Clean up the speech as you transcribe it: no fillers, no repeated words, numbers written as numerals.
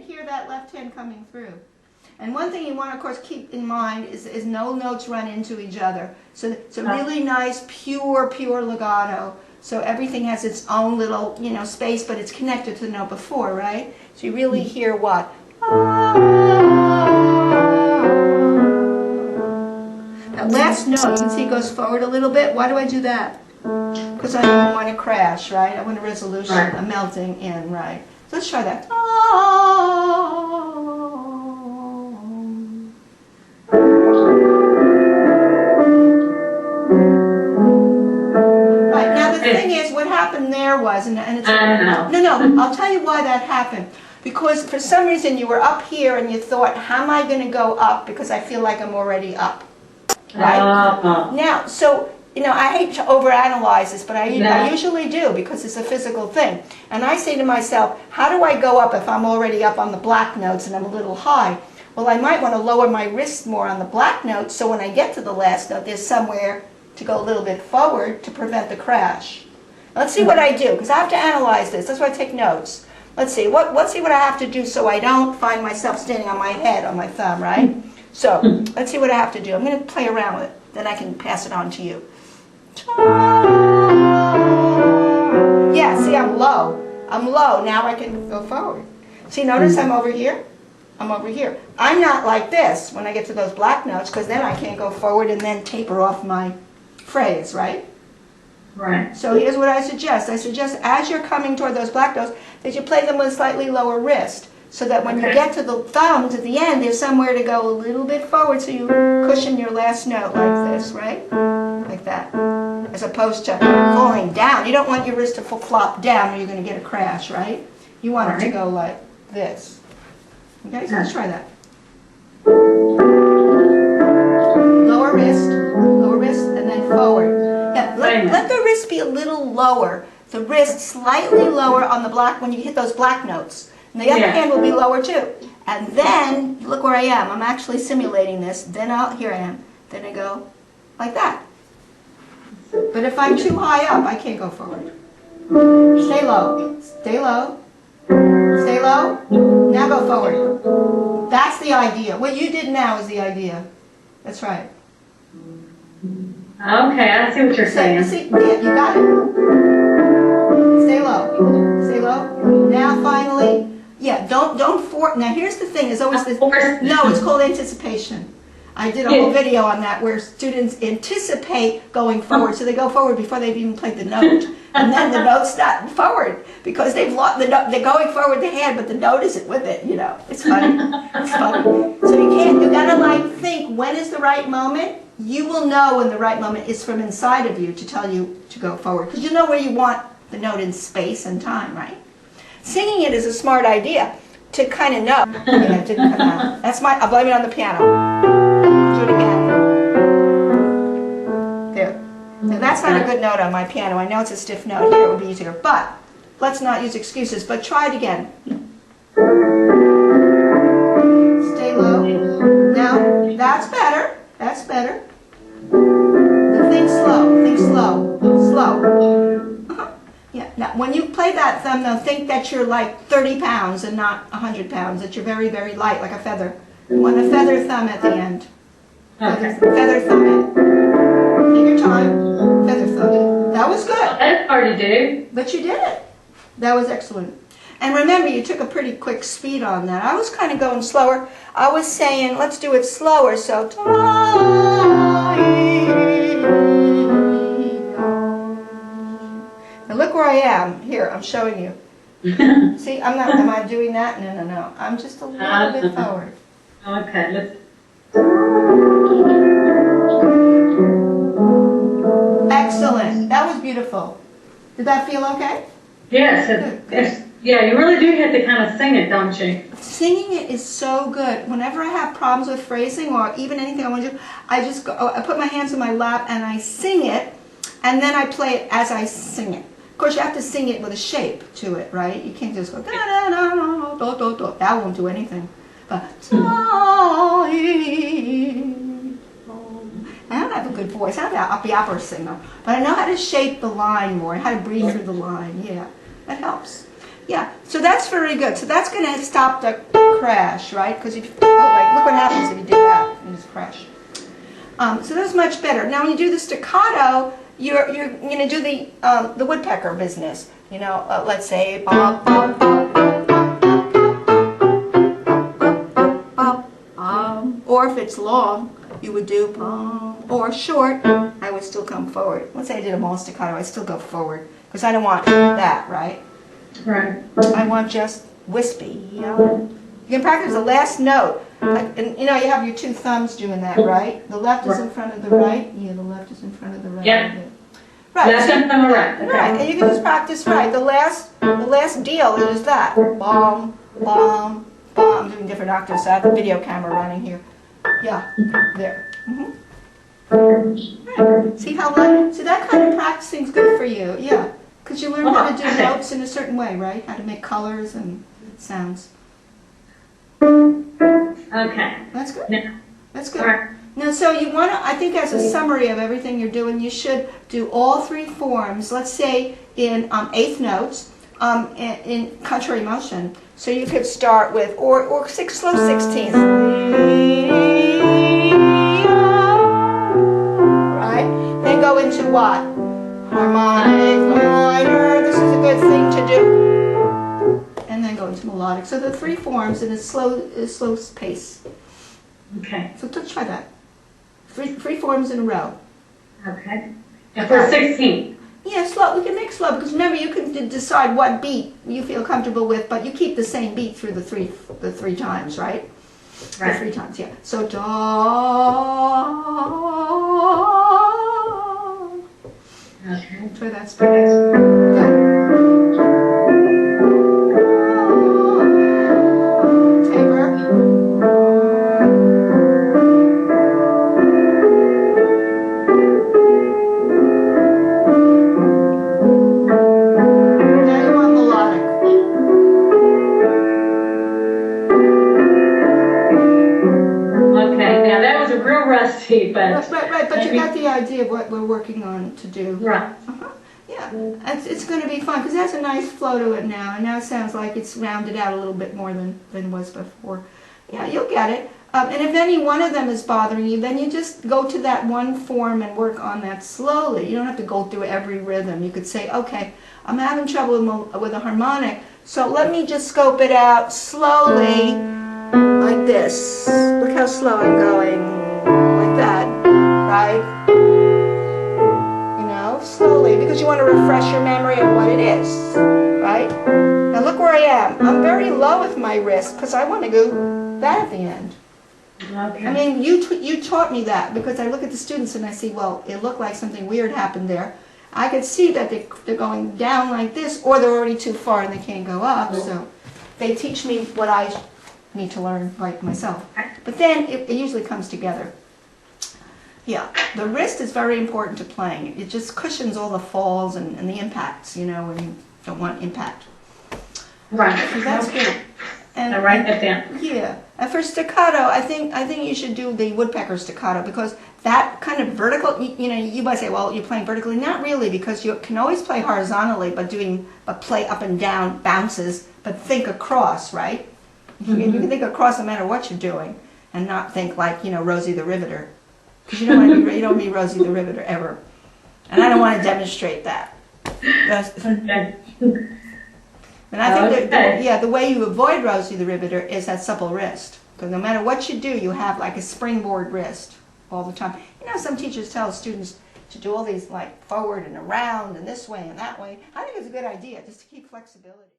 hear that left hand coming through. And one thing you want to, of course, keep in mind is no notes run into each other. So it's a really nice, pure legato. So everything has its own little, space, but it's connected to the note before, right? So you really hear what? That last note, you can see, goes forward a little bit. Why do I do that? Because I don't want to crash, right? I want a resolution, a melting in, right? So let's try that. Right, now the thing is, what happened there was, and it's, no, I'll tell you why that happened. Because for some reason you were up here and you thought, how am I going to go up because I feel like I'm already up, right? Now, so, I hate to overanalyze this, but I usually do because it's a physical thing. And I say to myself, how do I go up if I'm already up on the black notes and I'm a little high? Well, I might want to lower my wrist more on the black notes so when I get to the last note, there's somewhere to go a little bit forward to prevent the crash. Let's see what I do, because I have to analyze this. That's why I take notes. Let's see what I have to do so I don't find myself standing on my head, on my thumb, right? So, let's see what I have to do. I'm going to play around with it. Then I can pass it on to you. Yeah, see, I'm low. I'm low. Now I can go forward. See, notice I'm over here. I'm over here. I'm not like this when I get to those black notes, because then I can't go forward and then taper off my phrase, right? Right. So here's what I suggest. I suggest as you're coming toward those black notes that you play them with a slightly lower wrist, so that when you get to the thumbs at the end, there's somewhere to go a little bit forward so you cushion your last note like this, right? Like that. As opposed to falling down. You don't want your wrist to flop down or you're going to get a crash, right? You want it to go like this. Okay, so let's try that. Lower wrist, and then forward. Yeah, let the wrist be a little lower. The wrist slightly lower on the black when you hit those black notes. And the other hand will be lower too. And then, look where I am. I'm actually simulating this. Then here I am. Then I go like that. But if I'm too high up, I can't go forward. Stay low. Stay low. Stay low. Now go forward. That's the idea. What you did now is the idea. That's right. Okay, I see what you're saying. See, yeah, you got it. Stay low. Stay low. Now finally, don't force. Now here's the thing. There's always this. No, it's called anticipation. I did a whole video on that where students anticipate going forward, so they go forward before they've even played the note, and then the note's not forward because they've lost the note. They're going forward the hand, but the note isn't with it. It's funny. It's funny. So you gotta think when is the right moment. You will know when the right moment is from inside of you to tell you to go forward, because you know where you want the note in space and time, right? Singing it is a smart idea to kind of know. It didn't come out. I'll blame it on the piano. Do it again. There. Now that's not a good note on my piano. I know it's a stiff note here. It would be easier. But let's not use excuses. But try it again. Stay low. Now, that's better. That's better. Think slow. Think slow. Slow. Yeah. Now, when you play that thumb, though, think that you're like 30 pounds and not 100 pounds. That you're very, very light, like a feather. You want a feather thumb at the end. Feather thumb in. Take your time. Feather thumb. That was good. That's hard to do. But you did it. That was excellent. And remember, you took a pretty quick speed on that. I was kind of going slower. I was saying, let's do it slower. So, now look where I am. Here, I'm showing you. See, am I doing that? No. I'm just a little bit forward. Okay, let's. Excellent. That was beautiful. Did that feel okay? Yes. Yeah, you really do have to kind of sing it, don't you? Singing it is so good. Whenever I have problems with phrasing or even anything I want to do, I put my hands in my lap and I sing it, and then I play it as I sing it. Of course, you have to sing it with a shape to it, right? You can't just go da da da da da da da. That won't do anything. But I don't have a good voice. I'm the opera singer, but I know how to shape the line more, how to breathe through the line. Yeah, that helps. Yeah, so that's very good. So that's going to stop the crash, right? Because if look what happens if you do that, you just crash. So that's much better. Now when you do the staccato, you're going to do the woodpecker business. You know, let's say bop, bop, bop, bop, bop, bop, bop, bop. Or if it's long, you would do bop. Or short, I would still come forward. Let's say I did a mall staccato, I still go forward because I don't want that, right? Right. I want just wispy. You know? You can practice the last note. And you know, you have your two thumbs doing that, right? The left is in front of the right. Yeah, the left is in front of the right. Yeah. Right. Left and the right. Okay. Right, and you can just practice right. The last deal is that. Bom, bom, bom. I'm doing different octaves, so I have the video camera running here. Yeah, there. Right. See how see that kind of practicing is good for you. Yeah, because you learn how to do notes in a certain way, right? How to make colors and sounds. Okay. That's good. Now, That's good. all right. Now, so you want to, I think as a summary of everything you're doing, you should do all three forms, let's say in eighth notes, in contrary motion. So you could start with, or slow 16th. Right? Then go into what? Harmonic, minor. This is a good thing to do. And then go into melodic. So the three forms in a slow pace. Okay. So let's try that. Three forms in a row. Okay. And for 16. Yeah, slow. We can make slow because remember you can decide what beat you feel comfortable with, but you keep the same beat through the three times, right? Right. The 3 times, yeah. So da. Okay. Try that space. Rusty, but right, but you got the idea of what we're working on to do. Right. Yeah, it's going to be fun because it has a nice flow to it now, and now it sounds like it's rounded out a little bit more than it was before. Yeah, you'll get it. And if any one of them is bothering you, then you just go to that one form and work on that slowly. You don't have to go through every rhythm. You could say, okay, I'm having trouble with a harmonic, so let me just scope it out slowly like this. Look how slow I'm going. Like that, right? You know, slowly, because you want to refresh your memory of what it is, right? Now look where I am. I'm very low with my wrist because I want to go that at the end. Okay. I mean, you taught me that because I look at the students and I see, well, it looked like something weird happened there. I could see that they're going down like this, or they're already too far and they can't go up. So they teach me what I need to learn like myself. But then it usually comes together. Yeah, the wrist is very important to playing. It just cushions all the falls and the impacts, you know, when you don't want impact. Right. So that's good. And I write that down. Yeah. And for staccato, I think you should do the woodpecker staccato because that kind of vertical, you know, you might say, well, you're playing vertically. Not really, because you can always play horizontally, but play up and down bounces, but think across, right? Mm-hmm. You can think across no matter what you're doing, and not think like, you know, Rosie the Riveter, because you don't want to be Rosie the Riveter ever, and I don't want to demonstrate that. Okay. And I think that the way you avoid Rosie the Riveter is that supple wrist, because no matter what you do, you have like a springboard wrist all the time. You know, some teachers tell students to do all these like forward and around and this way and that way. I think it's a good idea just to keep flexibility.